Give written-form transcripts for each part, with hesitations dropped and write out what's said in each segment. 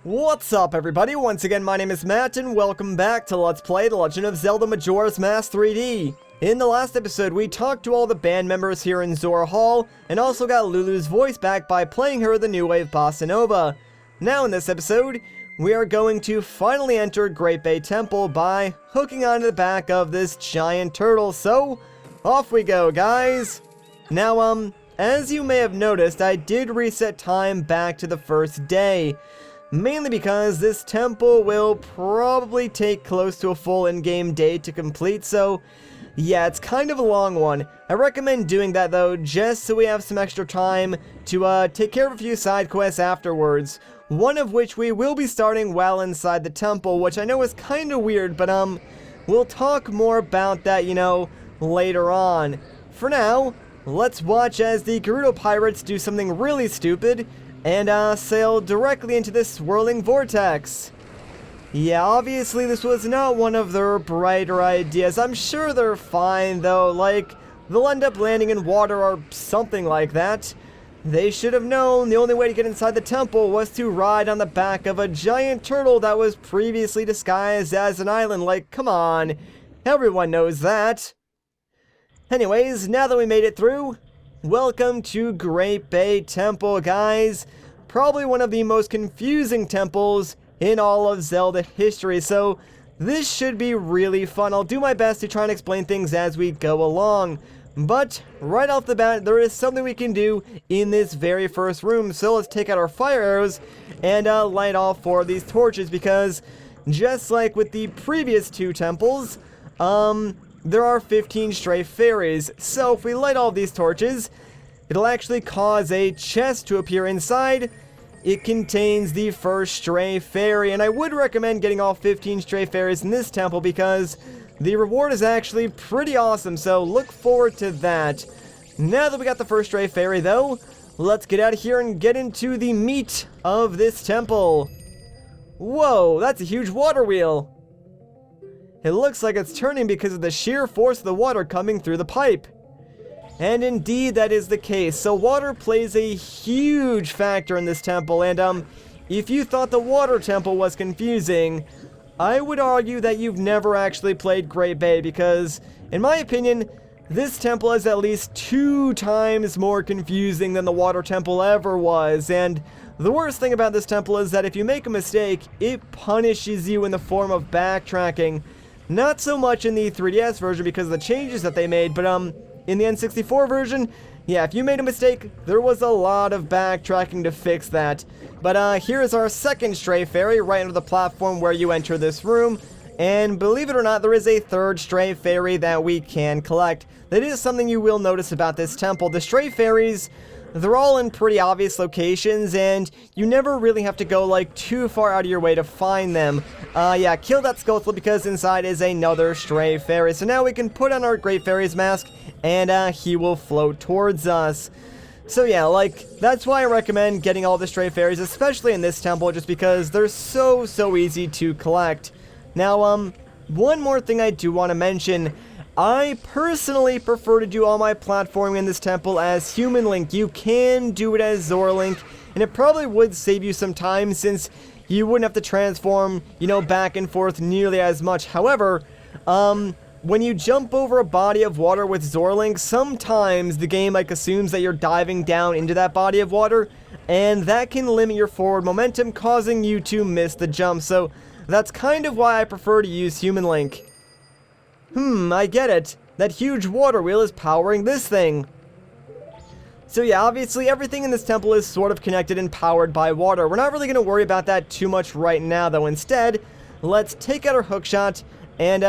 What's up, everybody? Once again, my name is Matt, and welcome back to Let's Play The Legend of Zelda Majora's Mask 3D. In the last episode, we talked to all the band members here in Zora Hall, and also got Lulu's voice back by playing her the new wave Bossa Nova. Now in this episode, we are going to finally enter Great Bay Temple by hooking onto the back of this giant turtle, so off we go, guys! Now, as you may have noticed, I did reset time back to the first day. Mainly because this temple will probably take close to a full in-game day to complete, so yeah, it's kind of a long one. I recommend doing that though, just so we have some extra time to take care of a few side quests afterwards. One of which we will be starting while inside the temple, which I know is kind of weird, but we'll talk more about that, later on. For now, let's watch as the Gerudo Pirates do something really stupid, and sail directly into this swirling vortex. Yeah, obviously this was not one of their brighter ideas. I'm sure they're fine though, like, they'll end up landing in water or something like that. They should have known the only way to get inside the temple was to ride on the back of a giant turtle that was previously disguised as an island. Like, come on, everyone knows that. Anyways, now that we made it through, welcome to Great Bay Temple, guys. Probably one of the most confusing temples in all of Zelda history, so this should be really fun. I'll do my best to try and explain things as we go along. But right off the bat, there is something we can do in this very first room. So let's take out our fire arrows and light all 4 of these torches, because just like with the previous 2 temples, there are 15 stray fairies. So if we light all of these torches, it'll actually cause a chest to appear inside. It contains the first stray fairy, and I would recommend getting all 15 stray fairies in this temple because the reward is actually pretty awesome, so look forward to that. Now that we got the first stray fairy though, let's get out of here and get into the meat of this temple. Whoa, that's a huge water wheel. It looks like it's turning because of the sheer force of the water coming through the pipe. And indeed, that is the case. So water plays a huge factor in this temple, and if you thought the water temple was confusing, I would argue that you've never actually played Great Bay, because, in my opinion, this temple is at least 2 times more confusing than the water temple ever was. And the worst thing about this temple is that if you make a mistake, it punishes you in the form of backtracking. Not so much in the 3DS version because of the changes that they made, but in the N64 version, yeah, if you made a mistake, there was a lot of backtracking to fix that. But here's our second stray fairy right under the platform where you enter this room. And believe it or not, there is a third stray fairy that we can collect. That is something you will notice about this temple. The stray fairies, they're all in pretty obvious locations, and you never really have to go like too far out of your way to find them. Yeah, kill that Skullflip because inside is another stray fairy. So now we can put on our Great Fairy's mask, and he will float towards us. So yeah, like, that's why I recommend getting all the stray fairies, especially in this temple, just because they're so easy to collect. Now, one more thing I do want to mention. I personally prefer to do all my platforming in this temple as Human Link. You can do it as Zora Link, and it probably would save you some time since you wouldn't have to transform, back and forth nearly as much. However, when you jump over a body of water with Zora Link, sometimes the game assumes that you're diving down into that body of water, and that can limit your forward momentum, causing you to miss the jump. So that's kind of why I prefer to use Human Link. I get it. That huge water wheel is powering this thing. So yeah, obviously everything in this temple is sort of connected and powered by water. We're not really going to worry about that too much right now though. Instead, let's take out our hookshot and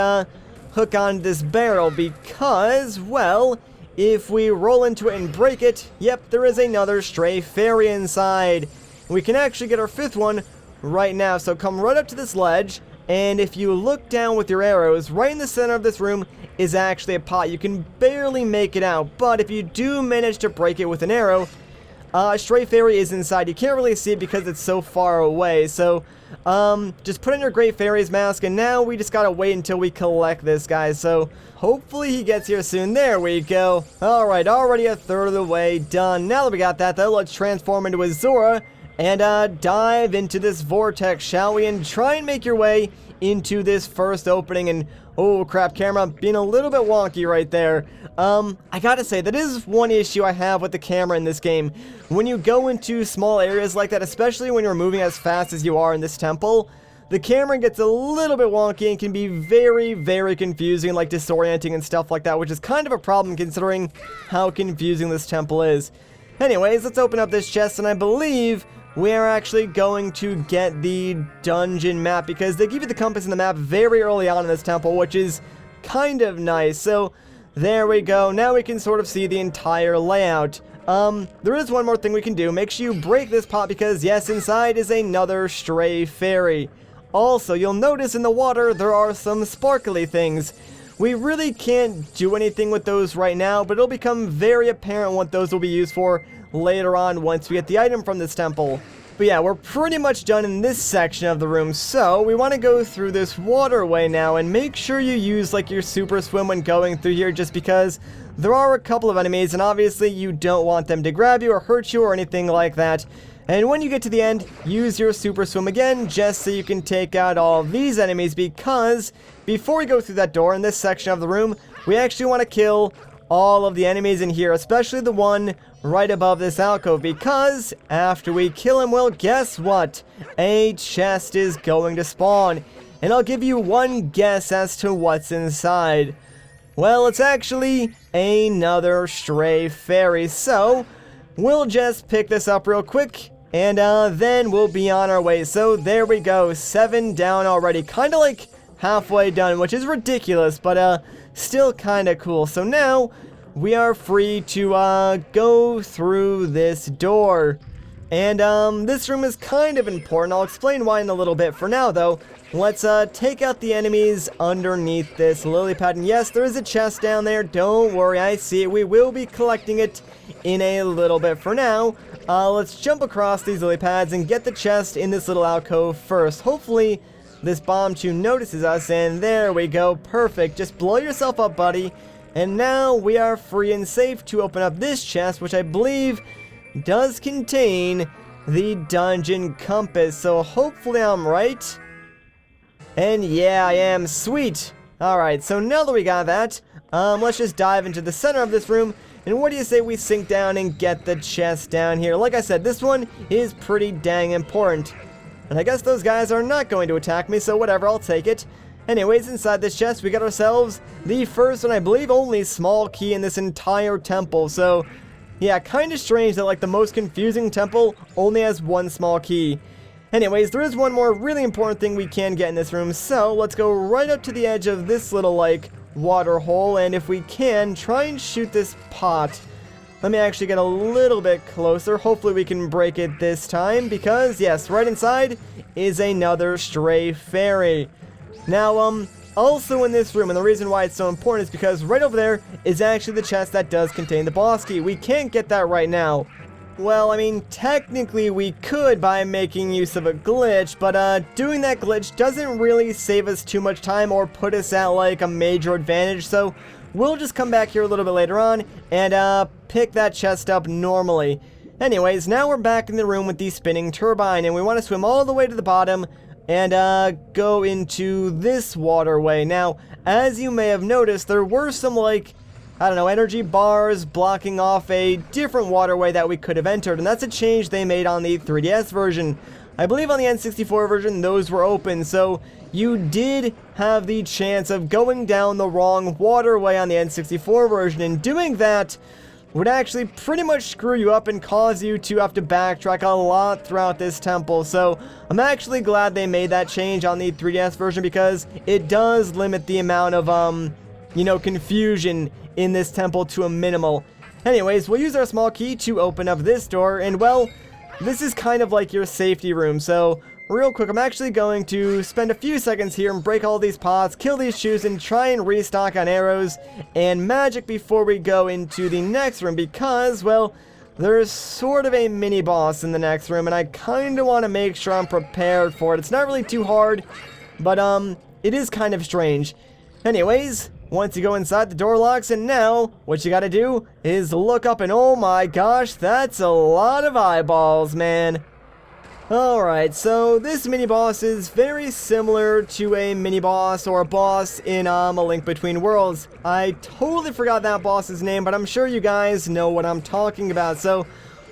hook on this barrel because, well, if we roll into it and break it, yep, there is another stray fairy inside. We can actually get our 5th one right now, so come right up to this ledge, and if you look down with your arrows, right in the center of this room is actually a pot. You can barely make it out, but if you do manage to break it with an arrow, a stray fairy is inside. You can't really see it because it's so far away, so just put on your Great Fairy's mask, and now we just gotta wait until we collect this guy, so hopefully he gets here soon. There we go. Alright, already a third of the way done. Now that we got that though, let's transform into a Zora and dive into this vortex, shall we? And try and make your way into this first opening. And oh crap, camera being a little bit wonky right there. I gotta say, that is one issue I have with the camera in this game. When you go into small areas like that, especially when you're moving as fast as you are in this temple, the camera gets a little bit wonky and can be very, very confusing, like disorienting and stuff like that, which is kind of a problem considering how confusing this temple is. Anyways, let's open up this chest, and I believe we are actually going to get the dungeon map, because they give you the compass and the map very early on in this temple, which is kind of nice. So there we go. Now we can sort of see the entire layout. There is one more thing we can do. Make sure you break this pot, because yes, inside is another stray fairy. Also, you'll notice in the water there are some sparkly things. We really can't do anything with those right now, but it'll become very apparent what those will be used for later on once we get the item from this temple. But yeah, we're pretty much done in this section of the room, so we want to go through this waterway now, and make sure you use like your super swim when going through here, just because there are a couple of enemies, and obviously you don't want them to grab you or hurt you or anything like that. And when you get to the end, use your super swim again, just so you can take out all of these enemies, because before we go through that door in this section of the room, we actually want to kill all of the enemies in here, especially the one right above this alcove, because after we kill him, well, guess what? A chest is going to spawn, and I'll give you one guess as to what's inside. Well, it's actually another stray fairy, so we'll just pick this up real quick, and then we'll be on our way. So there we go, 7 down already, kind of like halfway done, which is ridiculous, but still kind of cool. So now we are free to go through this door, and this room is kind of important. I'll explain why in a little bit. For now though, let's take out the enemies underneath this lily pad. And yes, there is a chest down there, don't worry, I see it. We will be collecting it in a little bit. For now, let's jump across these lily pads and get the chest in this little alcove first. Hopefully this bomb tune notices us, and there we go, perfect. Just blow yourself up, buddy. And now we are free and safe to open up this chest, which I believe does contain the dungeon compass. So hopefully I'm right. And yeah, I am. Sweet. Alright, so now that we got that, let's just dive into the center of this room. And what do you say we sink down and get the chest down here? Like I said, this one is pretty dang important. And I guess those guys are not going to attack me, so whatever, I'll take it. Anyways, inside this chest, we got ourselves the first and I believe only small key in this entire temple. So, yeah, kind of strange that, like, the most confusing temple only has one small key. Anyways, there is one more really important thing we can get in this room. So, let's go right up to the edge of this little, like, water hole. And if we can, try and shoot this pot. Let me actually get a little bit closer. Hopefully we can break it this time, because, yes, right inside is another stray fairy. Now, also in this room, and the reason why it's so important is because right over there is actually the chest that does contain the boss key. We can't get that right now. Well, I mean, technically we could by making use of a glitch, but doing that glitch doesn't really save us too much time or put us at, like, a major advantage, so we'll just come back here a little bit later on and pick that chest up normally. Anyways, now we're back in the room with the spinning turbine, and we want to swim all the way to the bottom and go into this waterway. Now, as you may have noticed, there were some, like, I don't know, energy bars blocking off a different waterway that we could have entered, and that's a change they made on the 3DS version. I believe on the N64 version, those were open, so you did have the chance of going down the wrong waterway on the N64 version, and doing that would actually pretty much screw you up and cause you to have to backtrack a lot throughout this temple. So I'm actually glad they made that change on the 3DS version, because it does limit the amount of, you know, confusion in this temple to a minimal. Anyways, we'll use our small key to open up this door, and well, this is kind of like your safety room. So real quick, I'm actually going to spend a few seconds here and break all these pots, kill these shoes, and try and restock on arrows and magic before we go into the next room, because, well, there's sort of a mini boss in the next room, and I kind of want to make sure I'm prepared for it. It's not really too hard, but it is kind of strange. Anyways, once you go inside, the door locks, and now what you gotta do is look up, and oh my gosh, that's a lot of eyeballs, man. Alright, so this mini-boss is very similar to a mini-boss or a boss in A Link Between Worlds. I totally forgot that boss's name, but I'm sure you guys know what I'm talking about. So,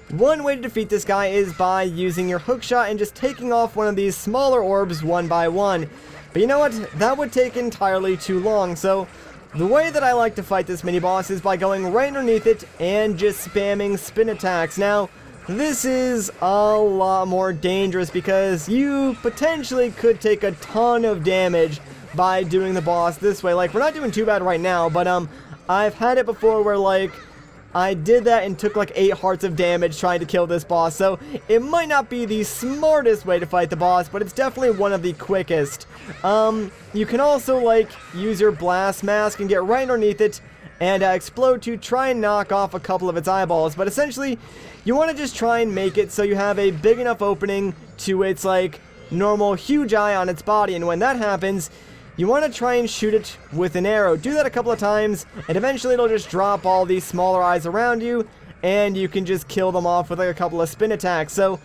one way to defeat this guy is by using your hookshot and just taking off one of these smaller orbs one by one. But you know what? That would take entirely too long, so the way that I like to fight this mini-boss is by going right underneath it and just spamming spin attacks. Now, this is a lot more dangerous because you potentially could take a ton of damage by doing the boss this way. Like, we're not doing too bad right now, but I've had it before where, like, I did that and took like 8 hearts of damage trying to kill this boss. So it might not be the smartest way to fight the boss, but it's definitely one of the quickest. You can also like use your blast mask and get right underneath it and explode to try and knock off a couple of its eyeballs. But essentially, you want to just try and make it so you have a big enough opening to its like normal huge eye on its body, and when that happens, you want to try and shoot it with an arrow. Do that a couple of times, and eventually it'll just drop all these smaller eyes around you, and you can just kill them off with like a couple of spin attacks. So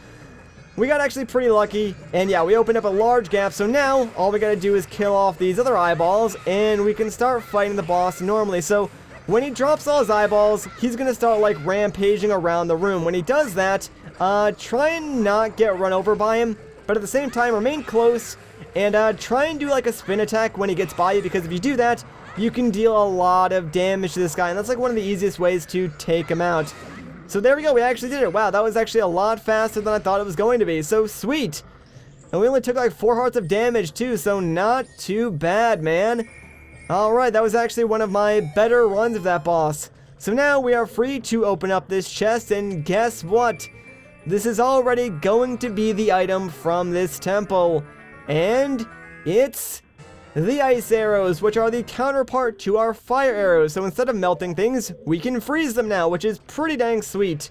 we got actually pretty lucky, and yeah, we opened up a large gap, so now all we gotta do is kill off these other eyeballs, and we can start fighting the boss normally. So when he drops all his eyeballs, he's gonna start like rampaging around the room. When he does that, try and not get run over by him, but at the same time remain close, and try and do like a spin attack when he gets by you, because if you do that, you can deal a lot of damage to this guy, and that's like one of the easiest ways to take him out. So there we go, we actually did it. Wow, that was actually a lot faster than I thought it was going to be. So sweet. And we only took like 4 hearts of damage too, so not too bad, man. Alright, that was actually one of my better runs of that boss. So now we are free to open up this chest, and guess what? This is already going to be the item from this temple. And it's the ice arrows, which are the counterpart to our fire arrows. So instead of melting things, we can freeze them now, which is pretty dang sweet.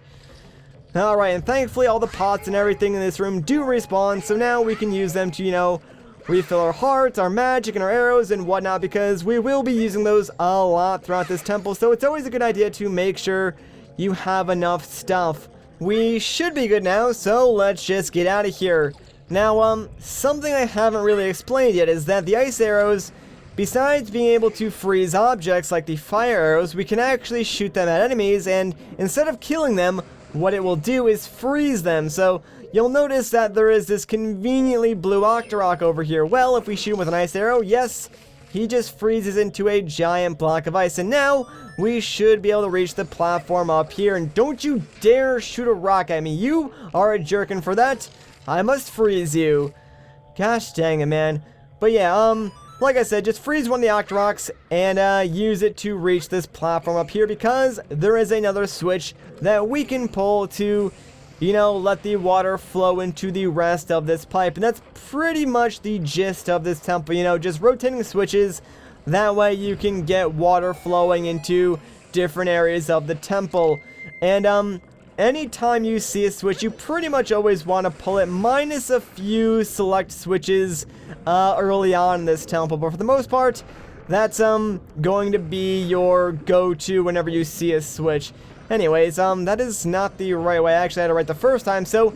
Alright, and thankfully all the pots and everything in this room do respawn, so now we can use them to, you know, refill our hearts, our magic, and our arrows and whatnot, because we will be using those a lot throughout this temple. So it's always a good idea to make sure you have enough stuff. We should be good now, so let's just get out of here. Now, something I haven't really explained yet is that the ice arrows, besides being able to freeze objects like the fire arrows, we can actually shoot them at enemies, and instead of killing them, what it will do is freeze them. So you'll notice that there is this conveniently blue Octorok over here. Well, if we shoot him with an ice arrow, yes, he just freezes into a giant block of ice, and now we should be able to reach the platform up here. And don't you dare shoot a rock at me. You are a jerkin for that. I must freeze you. Gosh dang it, man. But yeah, like I said, just freeze one of the Octoroks and use it to reach this platform up here, because there is another switch that we can pull to, you know, let the water flow into the rest of this pipe. And that's pretty much the gist of this temple, you know, just rotating switches. That way you can get water flowing into different areas of the temple. And anytime you see a switch, you pretty much always want to pull it, minus a few select switches early on in this temple. But for the most part, that's going to be your go-to whenever you see a switch. Anyways, that is not the right way. I actually had it right the first time, so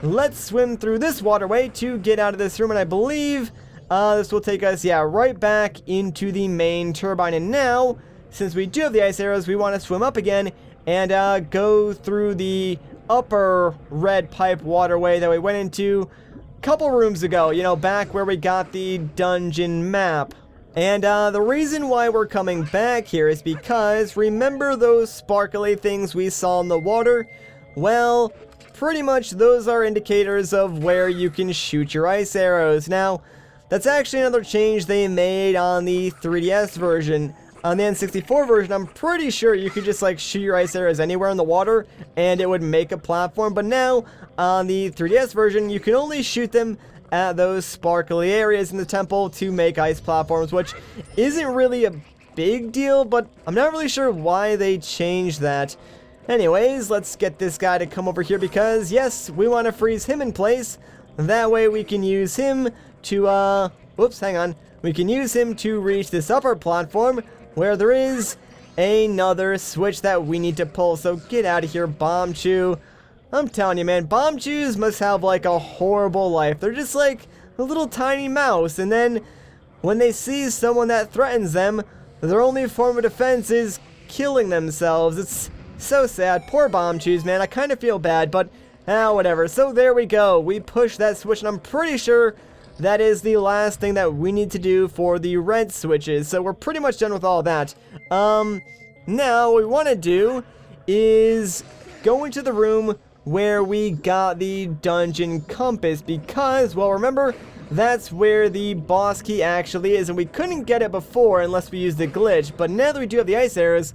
let's swim through this waterway to get out of this room, and I believe this will take us, yeah, right back into the main turbine. And now, since we do have the ice arrows, we want to swim up again and go through the upper red pipe waterway that we went into a couple rooms ago, you know, back where we got the dungeon map. And the reason why we're coming back here is because, remember those sparkly things we saw in the water? Well, pretty much those are indicators of where you can shoot your ice arrows. Now, that's actually another change they made on the 3DS version. On the N64 version, I'm pretty sure you could just like shoot your ice arrows anywhere in the water and it would make a platform. But now, on the 3DS version, you can only shoot them at those sparkly areas in the temple to make ice platforms, which isn't really a big deal, but I'm not really sure why they changed that. Anyways, let's get this guy to come over here, because yes, we want to freeze him in place. That way we can use him to, whoops, hang on. We can use him to reach this upper platform where there is another switch that we need to pull. So get out of here, Bomb Chew. I'm telling you, man, Bombchus must have, like, a horrible life. They're just, like, a little tiny mouse, and then when they see someone that threatens them, their only form of defense is killing themselves. It's so sad. Poor Bombchus, man. I kind of feel bad, but, whatever. So there we go. We pushed that switch, and I'm pretty sure that is the last thing that we need to do for the red switches. So we're pretty much done with all that. Now what we want to do is go into the room where we got the dungeon compass, because, well, remember, that's where the boss key actually is, and we couldn't get it before unless we used the glitch, but now that we do have the ice arrows,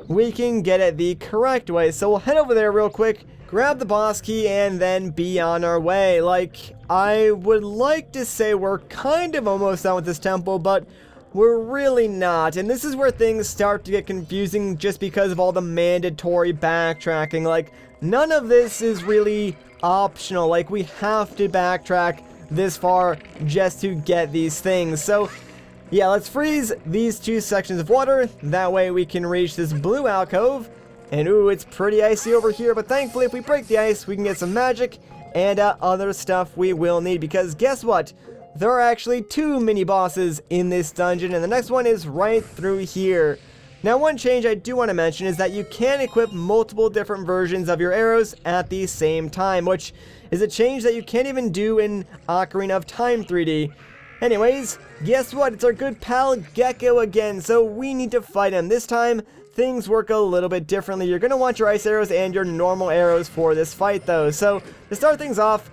we can get it the correct way. So we'll head over there real quick, grab the boss key, and then be on our way. Like, I would like to say we're kind of almost done with this temple, but we're really not, and this is where things start to get confusing just because of all the mandatory backtracking. Like, none of this is really optional. Like, we have to backtrack this far just to get these things. So, yeah, let's freeze these 2 sections of water. That way we can reach this blue alcove. And, ooh, it's pretty icy over here, but thankfully if we break the ice, we can get some magic and other stuff we will need, because guess what? There are actually 2 mini-bosses in this dungeon, and the next one is right through here. Now, one change I do want to mention is that you can equip multiple different versions of your arrows at the same time, which is a change that you can't even do in Ocarina of Time 3D. Anyways, guess what? It's our good pal Gekko again, so we need to fight him. This time, things work a little bit differently. You're going to want your ice arrows and your normal arrows for this fight, though. So, to start things off,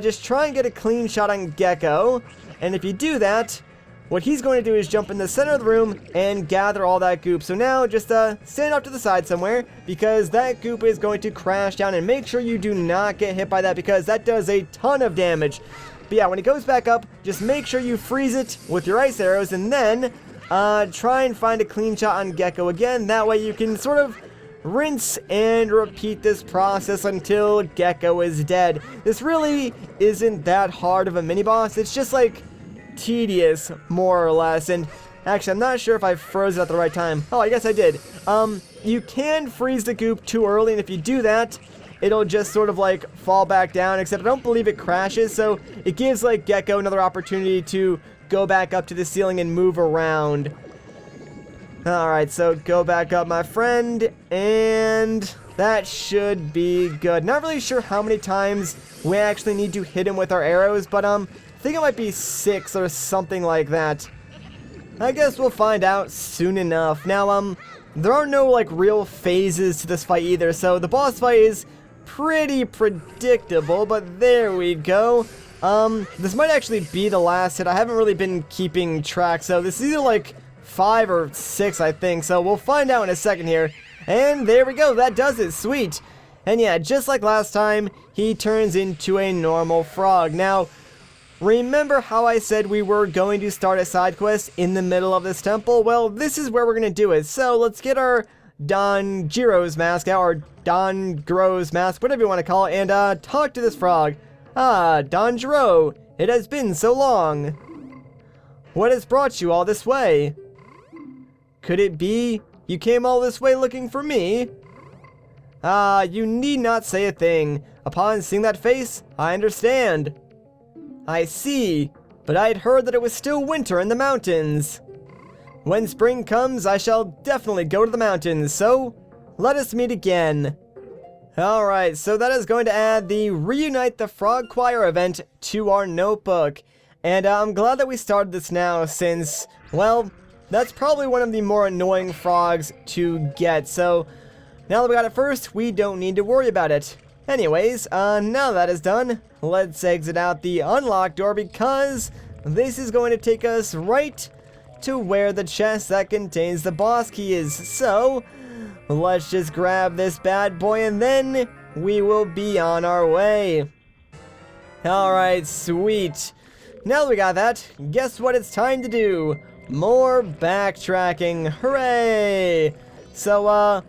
just try and get a clean shot on Gekko, and if you do that, what he's going to do is jump in the center of the room and gather all that goop. So now, just stand off to the side somewhere, because that goop is going to crash down, and make sure you do not get hit by that, because that does a ton of damage. But yeah, when it goes back up, just make sure you freeze it with your ice arrows, and then try and find a clean shot on Gekko again. That way you can sort of rinse and repeat this process until Gekko is dead. This really isn't that hard of a mini-boss. It's just like tedious, more or less. And actually, I'm not sure if I froze it at the right time. Oh, I guess I did. You can freeze the goop too early, and if you do that, it'll just sort of like fall back down, except I don't believe it crashes, so it gives like Gekko another opportunity to go back up to the ceiling and move around. Alright, so go back up, my friend, and that should be good. Not really sure how many times we actually need to hit him with our arrows, but I think it might be 6 or something like that. I guess we'll find out soon enough. Now, there are no like real phases to this fight either, so the boss fight is pretty predictable, but there we go. This might actually be the last hit. I haven't really been keeping track, so this is either like 5 or 6, I think, so we'll find out in a second here. And there we go, that does it, sweet. And yeah, just like last time, he turns into a normal frog. Now, remember how I said we were going to start a side quest in the middle of this temple? Well, this is where we're going to do it. So let's get our Gyorg's mask out, or Gyorg's mask, whatever you want to call it, and talk to this frog. Ah, Gyorg, it has been so long. What has brought you all this way? Could it be you came all this way looking for me? Ah, you need not say a thing. Upon seeing that face, I understand. I see, but I had heard that it was still winter in the mountains. When spring comes, I shall definitely go to the mountains, so let us meet again. Alright, so that is going to add the Reunite the Frog Choir event to our notebook. And I'm glad that we started this now since, well, that's probably one of the more annoying frogs to get. So now that we got it first, we don't need to worry about it. Anyways, now that is done, let's exit out the unlock door, because this is going to take us right to where the chest that contains the boss key is. So let's just grab this bad boy, and then we will be on our way. Alright, sweet. Now that we got that, guess what it's time to do? More backtracking. Hooray! So,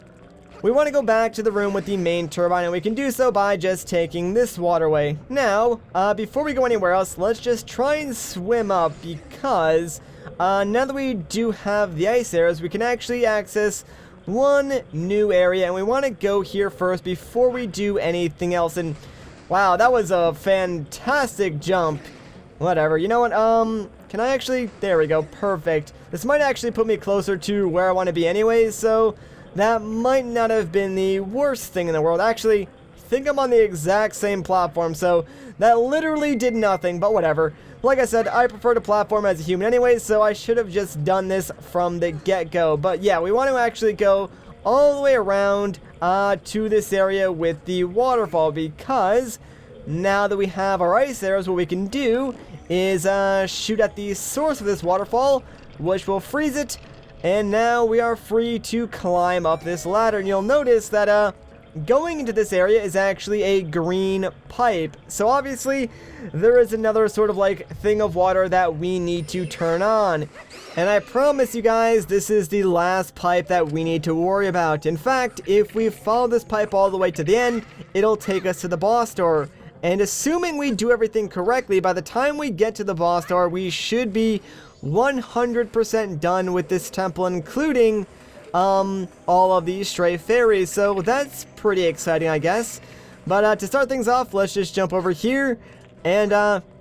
we want to go back to the room with the main turbine, and we can do so by just taking this waterway. Now, before we go anywhere else, let's just try and swim up, because now that we do have the ice arrows, we can actually access one new area, and we want to go here first before we do anything else. And wow, that was a fantastic jump. Whatever, you know what, can I actually, there we go, perfect. This might actually put me closer to where I want to be anyways, so that might not have been the worst thing in the world. Actually, I think I'm on the exact same platform, so that literally did nothing, but whatever. Like I said, I prefer to platform as a human anyways, so I should have just done this from the get-go. But yeah, we want to actually go all the way around to this area with the waterfall, because now that we have our ice arrows, what we can do is shoot at the source of this waterfall, which will freeze it, and now we are free to climb up this ladder. And you'll notice that going into this area is actually a green pipe. So obviously there is another sort of like thing of water that we need to turn on. And I promise you guys, this is the last pipe that we need to worry about. In fact, if we follow this pipe all the way to the end, it'll take us to the boss door. And assuming we do everything correctly, by the time we get to the boss door, we should be 100% done with this temple, including all of these stray fairies. So that's pretty exciting, I guess. But to start things off, let's just jump over here and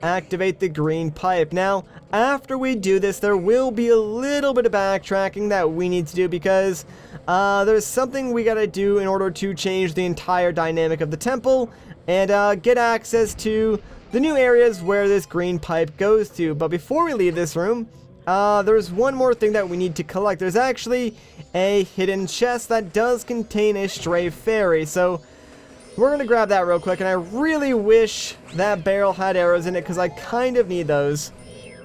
activate the green pipe. Now, after we do this, there will be a little bit of backtracking that we need to do, because there's something we gotta do in order to change the entire dynamic of the temple and get access to the new areas where this green pipe goes to. But before we leave this room, there's one more thing that we need to collect. There's actually a hidden chest that does contain a stray fairy, so we're gonna grab that real quick. And I really wish that barrel had arrows in it, because I kind of need those.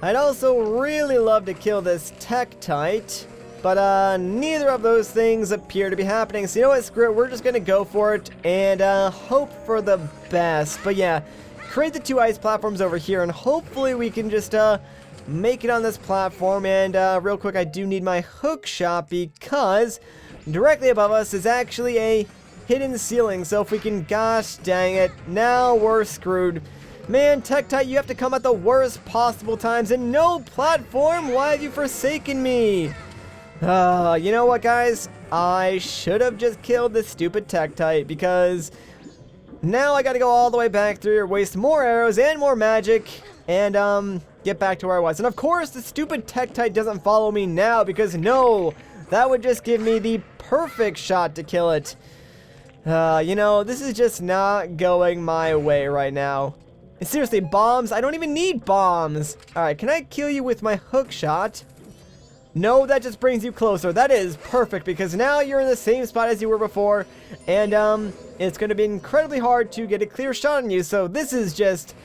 I'd also really love to kill this Tektite, but neither of those things appear to be happening. So you know what, screw it, we're just gonna go for it and hope for the best. But yeah, create the two ice platforms over here, and hopefully we can just make it on this platform. And real quick, I do need my hook shot, because directly above us is actually a hidden ceiling. So if we can, gosh dang it, now we're screwed. Man, Tektite, you have to come at the worst possible times, and no platform, why have you forsaken me? You know what, guys? I should have just killed this stupid Tektite, because now I gotta go all the way back through here, waste more arrows and more magic, and get back to where I was. And of course, the stupid Tektite doesn't follow me now, because no, that would just give me the perfect shot to kill it. You know, this is just not going my way right now. And seriously, bombs? I don't even need bombs. Alright, can I kill you with my hook shot? No, that just brings you closer. That is perfect, because now you're in the same spot as you were before, and it's going to be incredibly hard to get a clear shot on you. So this is just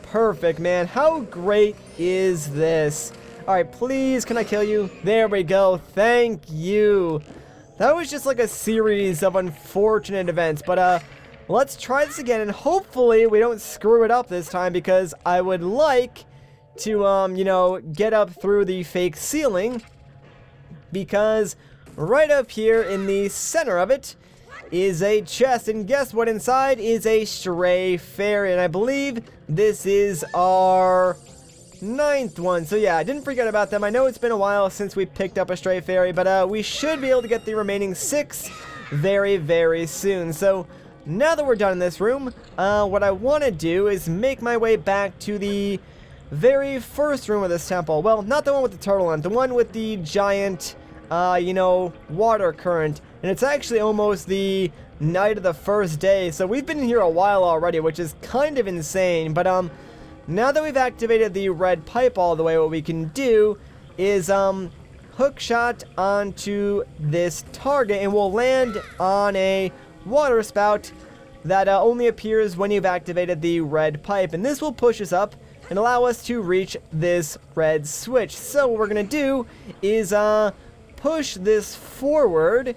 perfect, man. How great is this? All right, please, can I kill you? There we go. Thank you. That was just like a series of unfortunate events, but let's try this again, and hopefully we don't screw it up this time, because I would like to, you know, get up through the fake ceiling, because right up here in the center of it is a chest, and guess what? Inside is a stray fairy, and I believe this is our 9th one. So yeah, I didn't forget about them. I know it's been a while since we picked up a stray fairy, but we should be able to get the remaining 6 very, very soon. So now that we're done in this room, what I want to do is make my way back to the very first room of this temple. Well, not the one with the turtle on it, the one with the giant, you know, water current. And it's actually almost the night of the first day, so we've been in here a while already, which is kind of insane. But now that we've activated the red pipe all the way, what we can do is hook shot onto this target, and we'll land on a water spout that only appears when you've activated the red pipe, and this will push us up and allow us to reach this red switch. So what we're gonna do is push this forward,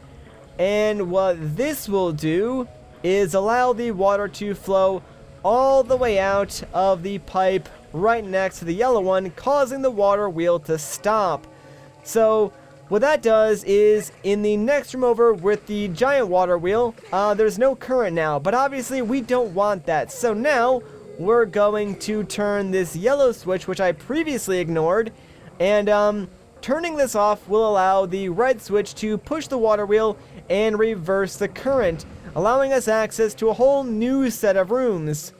and what this will do is allow the water to flow all the way out of the pipe right next to the yellow one, causing the water wheel to stop. So what that does is, in the next room over with the giant water wheel, there's no current now, but obviously we don't want that. So now we're going to turn this yellow switch, which I previously ignored, and turning this off will allow the red switch to push the water wheel and reverse the current, allowing us access to a whole new set of rooms.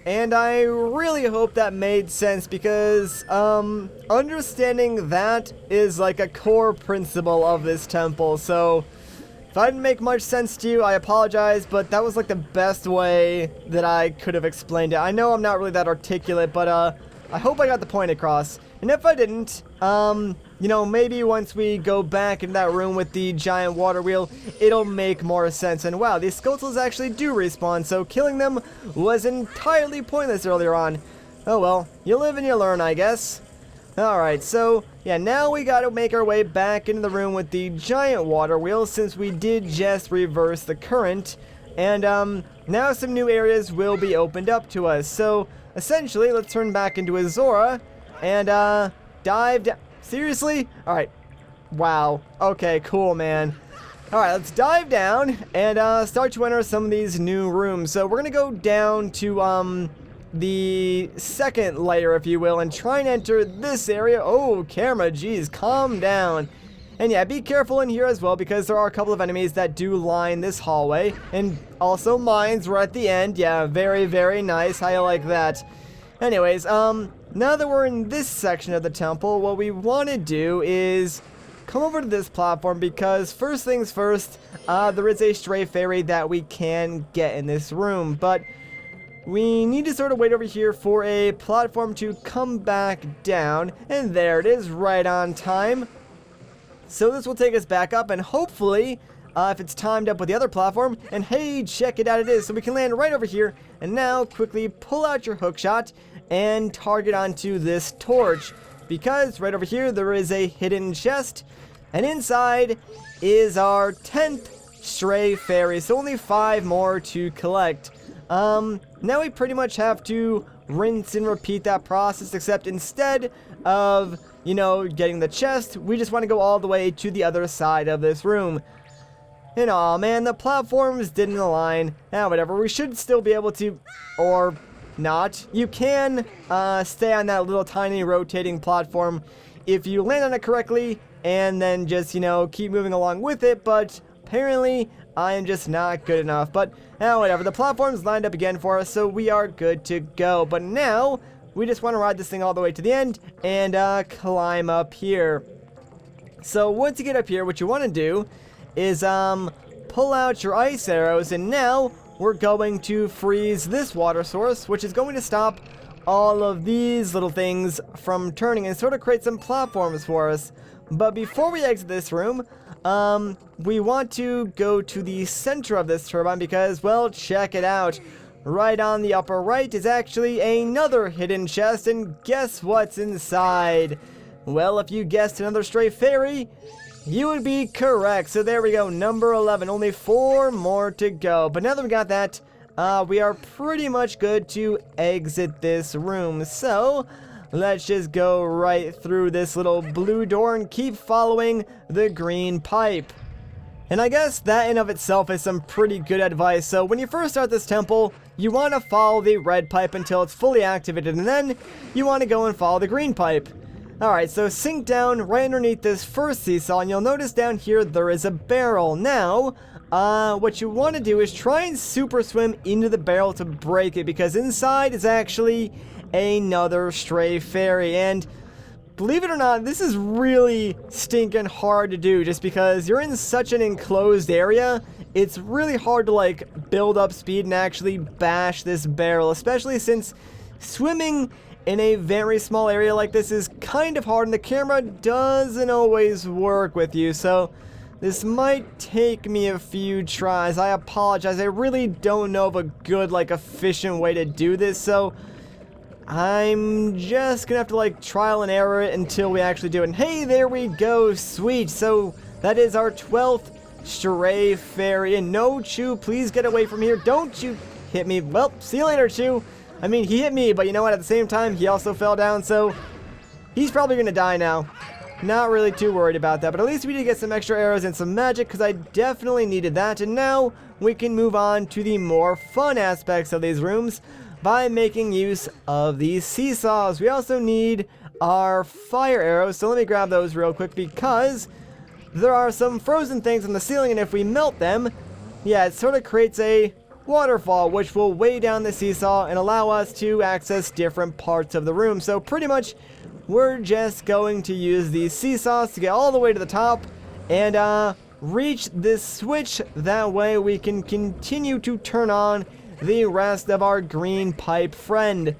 And I really hope that made sense because, understanding that is like a core principle of this temple, so if I didn't make much sense to you, I apologize, but that was like the best way that I could have explained it. I know I'm not really that articulate, but, I hope I got the point across. And if I didn't, you know, maybe once we go back in that room with the giant water wheel, it'll make more sense. And wow, these skeletons actually do respawn, so killing them was entirely pointless earlier on. Oh well, you live and you learn, I guess. Alright, so, yeah, now we gotta make our way back into the room with the giant water wheel, since we did just reverse the current. And, now some new areas will be opened up to us. So, essentially, let's turn back into Azora and, dive down. Seriously? Alright. Wow. Okay, cool, man. Alright, let's dive down and start to enter some of these new rooms. So we're gonna go down to the second layer, if you will, and try and enter this area. Oh, camera, geez, calm down. And yeah, be careful in here as well, because there are a couple of enemies that do line this hallway. And also mines right at the end. Yeah, very, very nice. How you like that? Anyways, now that we're in this section of the temple, what we want to do is come over to this platform, because first things first, there is a stray fairy that we can get in this room, but we need to sort of wait over here for a platform to come back down, and there it is, right on time. So this will take us back up, and hopefully, if it's timed up with the other platform, and hey, check it out, it is, so we can land right over here, and now quickly pull out your hookshot and target onto this torch, because right over here there is a hidden chest, and inside is our 10th stray fairy, so only 5 more to collect. Now we pretty much have to rinse and repeat that process, except instead of, you know, getting the chest, we just want to go all the way to the other side of this room. And aw man, the platforms didn't align. Now whatever, we should still be able to, or not. You can stay on that little tiny rotating platform if you land on it correctly, and then just, you know, keep moving along with it, but apparently I am just not good enough. But whatever, the platform's lined up again for us, so we are good to go. But now we just want to ride this thing all the way to the end and climb up here. So once you get up here, what you want to do is pull out your ice arrows, and now we're going to freeze this water source, which is going to stop all of these little things from turning and sort of create some platforms for us. But before we exit this room, we want to go to the center of this turbine, because, well, check it out. Right on the upper right is actually another hidden chest, and guess what's inside? Well, if you guessed another stray fairy, you would be correct. So there we go, number 11, only 4 more to go. But now that we got that, we are pretty much good to exit this room. So let's just go right through this little blue door and keep following the green pipe. And I guess that in of itself is some pretty good advice. So when you first start this temple, you want to follow the red pipe until it's fully activated, and then you want to go and follow the green pipe. Alright, so sink down right underneath this first seesaw, and you'll notice down here there is a barrel. Now, what you want to do is try and super swim into the barrel to break it, because inside is actually another stray fairy. And believe it or not, this is really stinking hard to do, just because you're in such an enclosed area. It's really hard to like build up speed and actually bash this barrel, especially since swimming in a very small area like this is kind of hard, and the camera doesn't always work with you, so this might take me a few tries. I apologize, I really don't know of a good, like, efficient way to do this, so I'm just gonna have to, like, trial and error it until we actually do it. And hey, there we go, sweet. So that is our 12th stray fairy, and no, Chew, please get away from here. Don't you hit me. Well, see you later, Chew. I mean, he hit me, but you know what? At the same time, he also fell down, so he's probably going to die now. Not really too worried about that, but at least we did get some extra arrows and some magic, because I definitely needed that. And now we can move on to the more fun aspects of these rooms, by making use of these seesaws. We also need our fire arrows, so let me grab those real quick because there are some frozen things on the ceiling, and if we melt them, yeah, it sort of creates a waterfall, which will weigh down the seesaw and allow us to access different parts of the room. So pretty much, we're just going to use these seesaws to get all the way to the top and reach this switch. That way we can continue to turn on the rest of our green pipe friend.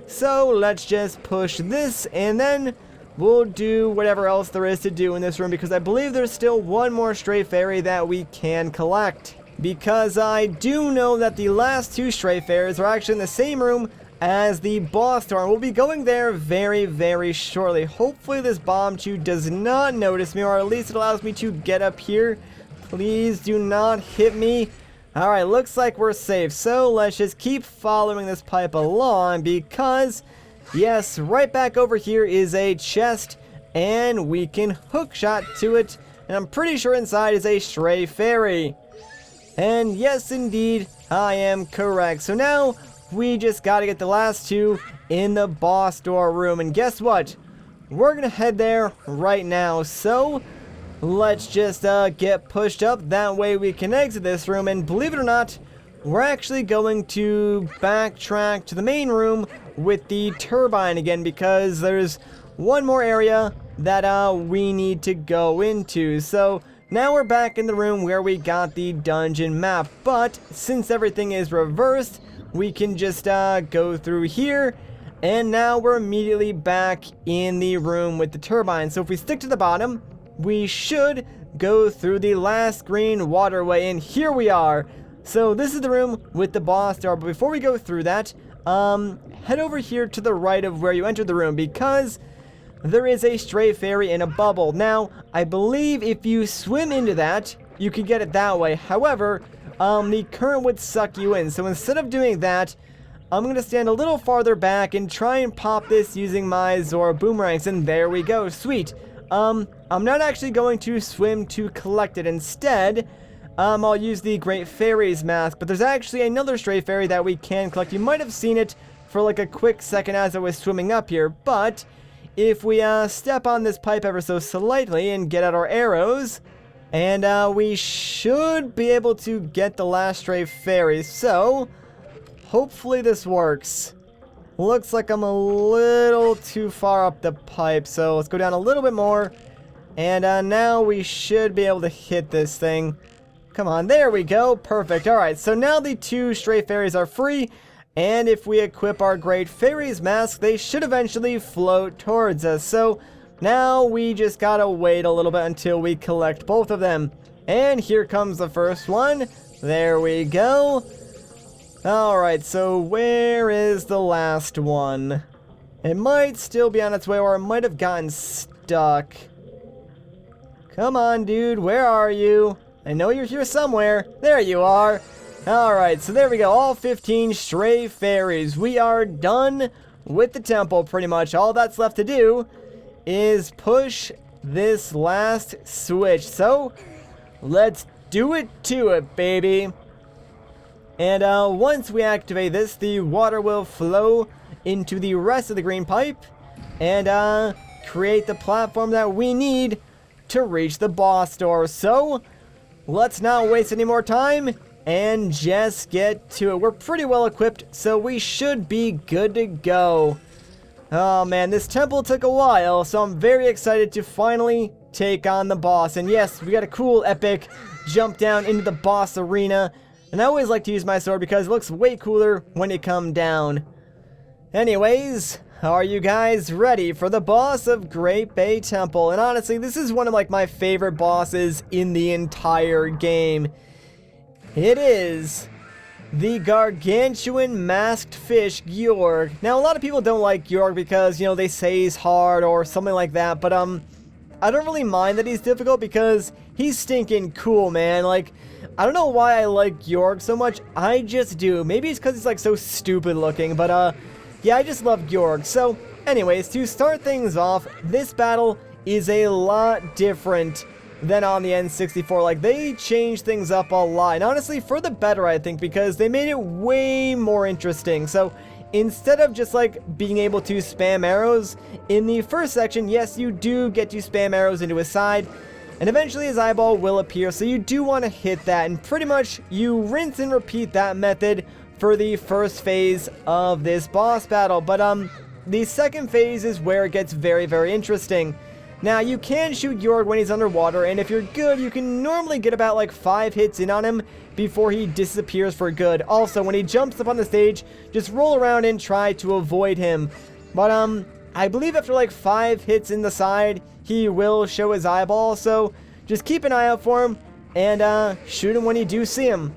So let's just push this, and then we'll do whatever else there is to do in this room, because I believe there's still one more stray fairy that we can collect. Because I do know that the last two stray fairies are actually in the same room as the boss door. We'll be going there very, very shortly. Hopefully this bomb chew does not notice me, or at least it allows me to get up here. Please do not hit me. Alright, looks like we're safe. So let's just keep following this pipe along because, yes, right back over here is a chest and we can hookshot to it. And I'm pretty sure inside is a stray fairy. And yes, indeed, I am correct. So now we just gotta get the last two in the boss door room. And guess what? We're gonna head there right now. So let's just get pushed up. That way we can exit this room. And believe it or not, we're actually going to backtrack to the main room with the turbine again, because there's one more area that we need to go into. So now we're back in the room where we got the dungeon map, but since everything is reversed, we can just go through here, and now we're immediately back in the room with the turbine. So if we stick to the bottom, we should go through the last green waterway, and here we are. So this is the room with the boss door, but before we go through that, head over here to the right of where you entered the room, because there is a stray fairy in a bubble. Now, I believe if you swim into that, you can get it that way. However, the current would suck you in. So instead of doing that, I'm going to stand a little farther back and try and pop this using my Zora boomerangs. And there we go. Sweet. I'm not actually going to swim to collect it. Instead, I'll use the Great Fairy's Mask. But there's actually another stray fairy that we can collect. You might have seen it for like a quick second as I was swimming up here. But if we step on this pipe ever so slightly and get out our arrows, and we should be able to get the last stray fairy. So hopefully this works. Looks like I'm a little too far up the pipe, so let's go down a little bit more, and now we should be able to hit this thing. Come on, there we go. Perfect. Alright, so now the two stray fairies are free. And if we equip our Great Fairy's Mask, they should eventually float towards us. So now we just gotta wait a little bit until we collect both of them. And here comes the first one. There we go. Alright, so where is the last one? It might still be on its way, or it might have gotten stuck. Come on, dude, where are you? I know you're here somewhere. There you are. Alright, so there we go, all 15 stray fairies. We are done with the temple, pretty much. All that's left to do is push this last switch. So, let's do it to it, baby. And once we activate this, the water will flow into the rest of the green pipe and create the platform that we need to reach the boss door. So, let's not waste any more time and just get to it. We're pretty well equipped, so we should be good to go. Oh man, this temple took a while, so I'm very excited to finally take on the boss. And yes, we got a cool epic jump down into the boss arena. And I always like to use my sword because it looks way cooler when you come down. Anyways, are you guys ready for the boss of Great Bay Temple? And honestly, this is one of like my favorite bosses in the entire game. It is the gargantuan masked fish, Gyorg. Now, a lot of people don't like Gyorg because, you know, they say he's hard or something like that, but, I don't really mind that he's difficult because he's stinking cool, man. Like, I don't know why I like Gyorg so much, I just do. Maybe it's because he's, like, so stupid looking, but, yeah, I just love Gyorg. So, anyways, to start things off, this battle is a lot different than on the N64. Like, they changed things up a lot, and honestly, for the better, I think, because they made it way more interesting. So, instead of just like being able to spam arrows, in the first section, yes, you do get to spam arrows into his side, and eventually his eyeball will appear, so you do want to hit that, and pretty much you rinse and repeat that method for the first phase of this boss battle. But the second phase is where it gets very, very interesting. Now, you can shoot Gyorg when he's underwater, and if you're good, you can normally get about like 5 hits in on him before he disappears for good. Also, when he jumps up on the stage, just roll around and try to avoid him. But I believe after like 5 hits in the side, he will show his eyeball, so just keep an eye out for him, and shoot him when you do see him.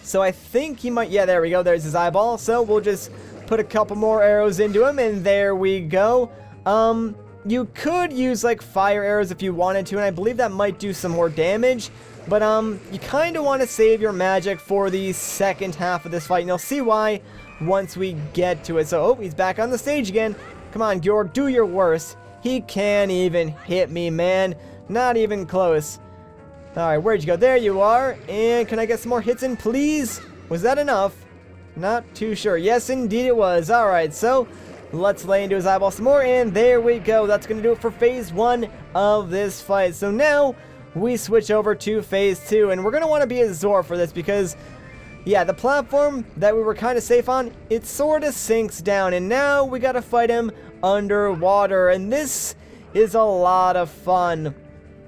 So I think he might, yeah, there we go, there's his eyeball, so we'll just put a couple more arrows into him, and there we go. You could use like fire arrows if you wanted to, and I believe that might do some more damage, but you kind of want to save your magic for the second half of this fight, and you'll see why once we get to it. So, oh, he's back on the stage again. Come on, Gyorg, do your worst. He can't even hit me, man. Not even close. Alright, where'd you go? There you are. And can I get some more hits in, please? Was that enough? Not too sure. Yes, indeed it was. Alright, so let's lay into his eyeball some more, and there we go. That's going to do it for phase 1 of this fight. So now we switch over to phase 2, and we're going to want to be a Zor for this because, yeah, the platform that we were kind of safe on, it sort of sinks down, and now we got to fight him underwater, and this is a lot of fun.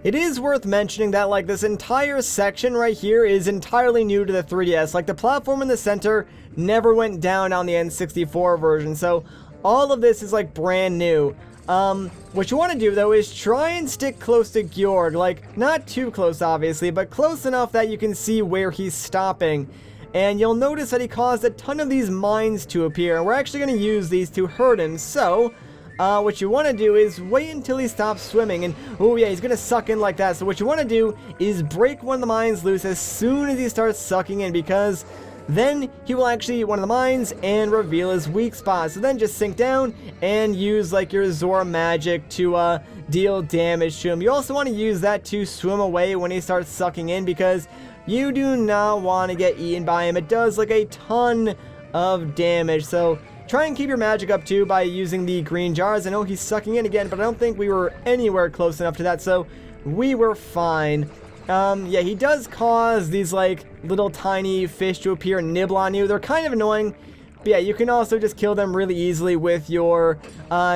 It is worth mentioning that, like, this entire section right here is entirely new to the 3DS. Like, the platform in the center never went down on the N64 version, so all of this is, like, brand new. What you want to do, though, is try and stick close to Gyorg. Like, not too close, obviously, but close enough that you can see where he's stopping. And you'll notice that he caused a ton of these mines to appear, and we're actually going to use these to hurt him, so what you want to do is wait until he stops swimming, and oh yeah, he's going to suck in like that. So what you want to do is break one of the mines loose as soon as he starts sucking in, because then he will actually eat one of the mines and reveal his weak spot. So then just sink down and use like your Zora magic to deal damage to him. You also want to use that to swim away when he starts sucking in, because you do not want to get eaten by him. It does like a ton of damage, so try and keep your magic up too by using the green jars. I know he's sucking in again, but I don't think we were anywhere close enough to that, so we were fine. Yeah, he does cause these like little tiny fish to appear and nibble on you. They're kind of annoying, but yeah, you can also just kill them really easily with your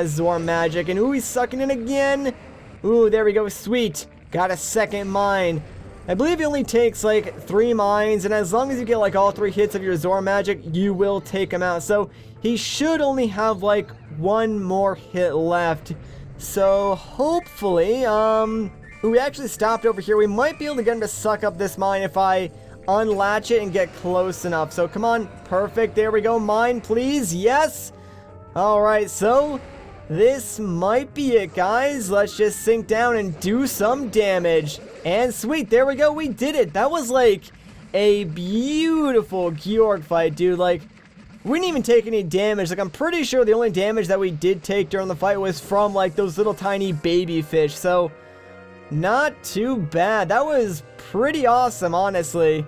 Zor magic. And ooh, he's sucking in again. Ooh, there we go, sweet. Got a second mine. I believe it only takes like 3 mines, and as long as you get like all 3 hits of your Zor magic, you will take him out. So he should only have like 1 more hit left. So hopefully, we actually stopped over here. We might be able to get him to suck up this mine if I unlatch it and get close enough. So come on, perfect. There we go, mine, please. Yes. All right, so this might be it, guys. Let's just sink down and do some damage. And sweet, there we go, we did it. That was like a beautiful Gyorg fight, dude. Like, we didn't even take any damage. Like, I'm pretty sure the only damage that we did take during the fight was from like those little tiny baby fish. So not too bad. That was pretty awesome, honestly.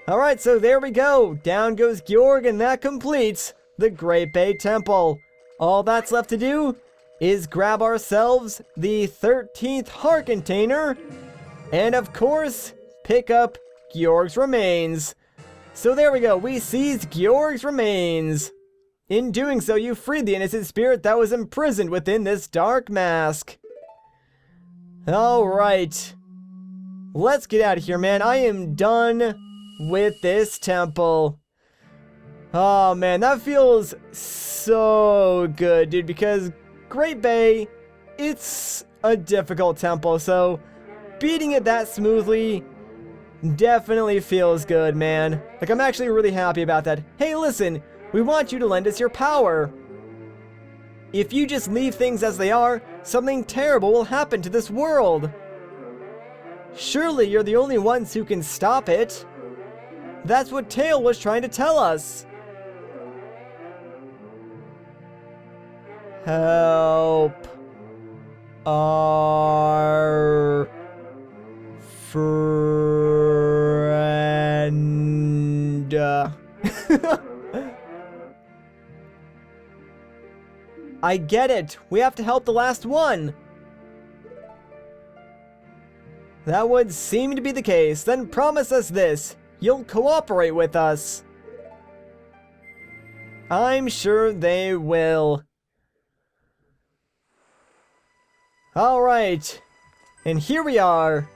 Alright, so there we go. Down goes Gyorg, and that completes the Great Bay Temple. All that's left to do is grab ourselves the 13th heart container, and of course, pick up Gyorg's remains. So there we go, we seized Gyorg's remains. In doing so, you freed the innocent spirit that was imprisoned within this dark mask. Alright. Let's get out of here, man. I am done with this temple. Oh man, that feels so good, dude, because Great Bay, it's a difficult temple, so beating it that smoothly definitely feels good, man. Like, I'm actually really happy about that. Hey, listen, we want you to lend us your power. If you just leave things as they are, something terrible will happen to this world. Surely you're the only ones who can stop it. That's what Tail was trying to tell us. Help our friend. I get it. We have to help the last one. That would seem to be the case. Then promise us this. You'll cooperate with us. I'm sure they will. Alright. And here we are.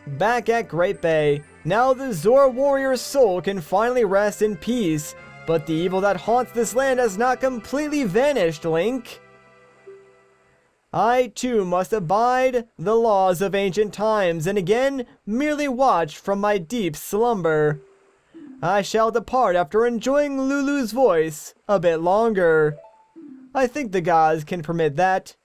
Back at Great Bay. Now the Zora warrior's soul can finally rest in peace. But the evil that haunts this land has not completely vanished, Link. I too must abide the laws of ancient times, and again merely watch from my deep slumber. I shall depart after enjoying Lulu's voice a bit longer. I think the gods can permit that.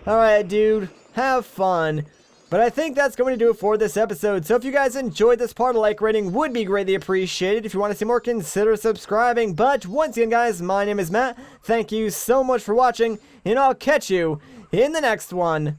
Alright, dude, have fun. But I think that's going to do it for this episode. So if you guys enjoyed this part, a like rating would be greatly appreciated. If you want to see more, consider subscribing. But once again, guys, my name is Matt. Thank you so much for watching, and I'll catch you in the next one.